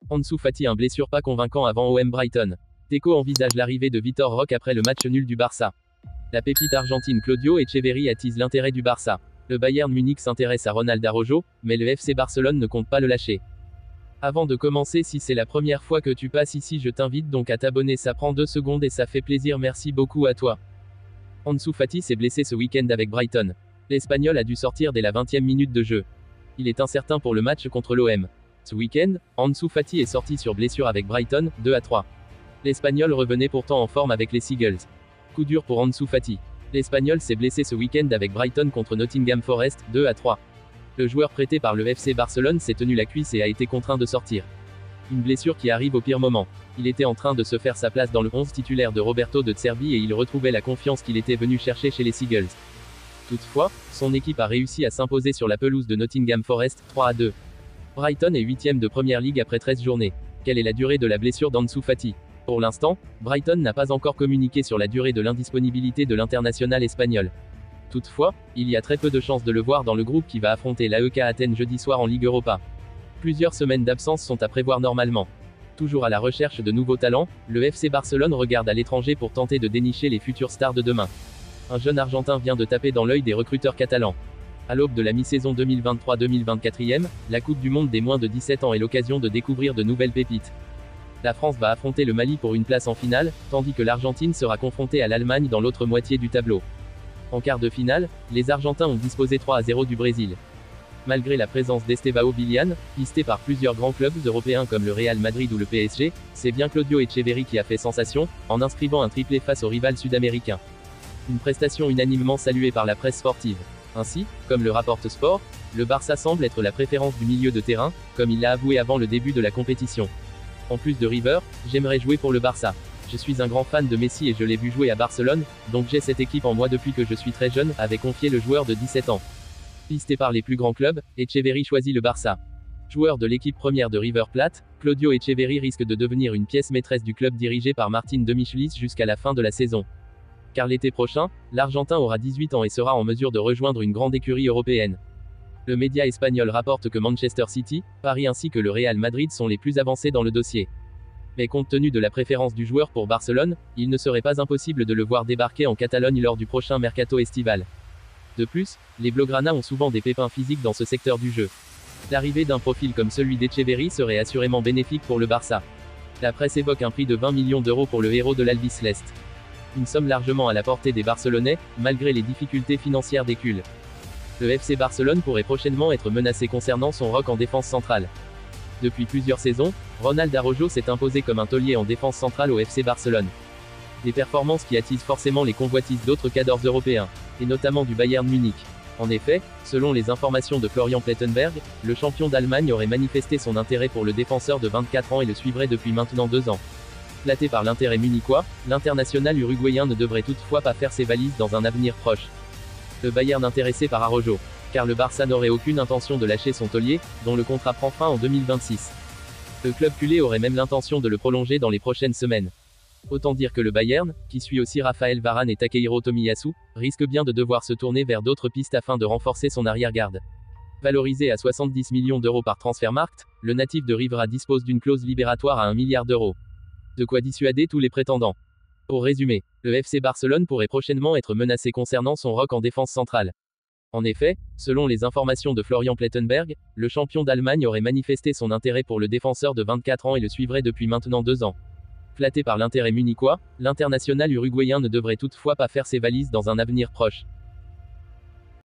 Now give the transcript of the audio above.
Ansu Fati, un blessure pas convaincant avant OM Brighton. Deco envisage l'arrivée de Vitor Roque après le match nul du Barça. La pépite argentine Claudio Echeverri attise l'intérêt du Barça. Le Bayern Munich s'intéresse à Ronald Araujo, mais le FC Barcelone ne compte pas le lâcher. Avant de commencer, si c'est la première fois que tu passes ici, je t'invite donc à t'abonner, ça prend 2 secondes et ça fait plaisir, merci beaucoup à toi. Ansu Fati s'est blessé ce week-end avec Brighton. L'Espagnol a dû sortir dès la 20e minute de jeu. Il est incertain pour le match contre l'OM. Ce week-end, Ansu Fati est sorti sur blessure avec Brighton, 2-3. L'Espagnol revenait pourtant en forme avec les Seagulls. Coup dur pour Ansu Fati. L'Espagnol s'est blessé ce week-end avec Brighton contre Nottingham Forest, 2-3. Le joueur prêté par le FC Barcelone s'est tenu la cuisse et a été contraint de sortir. Une blessure qui arrive au pire moment. Il était en train de se faire sa place dans le 11 titulaire de Roberto de Zerbi et il retrouvait la confiance qu'il était venu chercher chez les Seagulls. Toutefois, son équipe a réussi à s'imposer sur la pelouse de Nottingham Forest, 3-2. Brighton est 8e de Premier League après 13 journées. Quelle est la durée de la blessure d'Ansu Fati? Pour l'instant, Brighton n'a pas encore communiqué sur la durée de l'indisponibilité de l'international espagnol. Toutefois, il y a très peu de chances de le voir dans le groupe qui va affronter l'AEK Athènes jeudi soir en Ligue Europa. Plusieurs semaines d'absence sont à prévoir normalement. Toujours à la recherche de nouveaux talents, le FC Barcelone regarde à l'étranger pour tenter de dénicher les futures stars de demain. Un jeune Argentin vient de taper dans l'œil des recruteurs catalans. À l'aube de la mi-saison 2023-2024, la Coupe du Monde des moins de 17 ans est l'occasion de découvrir de nouvelles pépites. La France va affronter le Mali pour une place en finale, tandis que l'Argentine sera confrontée à l'Allemagne dans l'autre moitié du tableau. En quart de finale, les Argentins ont disposé 3-0 du Brésil. Malgré la présence d'Estevao Villian, pisté par plusieurs grands clubs européens comme le Real Madrid ou le PSG, c'est bien Claudio Echeverri qui a fait sensation, en inscrivant un triplé face au rival sud-américain. Une prestation unanimement saluée par la presse sportive. Ainsi, comme le rapporte Sport, le Barça semble être la préférence du milieu de terrain, comme il l'a avoué avant le début de la compétition. En plus de River, j'aimerais jouer pour le Barça. Je suis un grand fan de Messi et je l'ai vu jouer à Barcelone, donc j'ai cette équipe en moi depuis que je suis très jeune, avait confié le joueur de 17 ans. Pisté par les plus grands clubs, Echeverri choisit le Barça. Joueur de l'équipe première de River Plate, Claudio Echeverri risque de devenir une pièce maîtresse du club dirigé par Martín de Michelis jusqu'à la fin de la saison. Car l'été prochain, l'Argentin aura 18 ans et sera en mesure de rejoindre une grande écurie européenne. Le média espagnol rapporte que Manchester City, Paris ainsi que le Real Madrid sont les plus avancés dans le dossier. Mais compte tenu de la préférence du joueur pour Barcelone, il ne serait pas impossible de le voir débarquer en Catalogne lors du prochain mercato estival. De plus, les Blaugrana ont souvent des pépins physiques dans ce secteur du jeu. L'arrivée d'un profil comme celui d'Echeverri serait assurément bénéfique pour le Barça. La presse évoque un prix de 20 millions d'euros pour le héros de l'Albiceleste. Une somme largement à la portée des Barcelonais, malgré les difficultés financières des Culés. Le FC Barcelone pourrait prochainement être menacé concernant son roc en défense centrale. Depuis plusieurs saisons, Ronald Araujo s'est imposé comme un taulier en défense centrale au FC Barcelone. Des performances qui attisent forcément les convoitises d'autres cadors européens, et notamment du Bayern Munich. En effet, selon les informations de Florian Plettenberg, le champion d'Allemagne aurait manifesté son intérêt pour le défenseur de 24 ans et le suivrait depuis maintenant 2 ans. Flatté par l'intérêt munichois, l'international uruguayen ne devrait toutefois pas faire ses valises dans un avenir proche. Le Bayern intéressé par Araujo, car le Barça n'aurait aucune intention de lâcher son taulier, dont le contrat prend fin en 2026. Le club culé aurait même l'intention de le prolonger dans les prochaines semaines. Autant dire que le Bayern, qui suit aussi Raphaël Varane et Takehiro Tomiyasu, risque bien de devoir se tourner vers d'autres pistes afin de renforcer son arrière-garde. Valorisé à 70 millions d'euros par Transfermarkt, le natif de Rivera dispose d'une clause libératoire à 1 milliard d'euros. De quoi dissuader tous les prétendants. Pour résumer, le FC Barcelone pourrait prochainement être menacé concernant son roc en défense centrale. En effet, selon les informations de Florian Plettenberg, le champion d'Allemagne aurait manifesté son intérêt pour le défenseur de 24 ans et le suivrait depuis maintenant 2 ans. Flatté par l'intérêt munichois, l'international uruguayen ne devrait toutefois pas faire ses valises dans un avenir proche.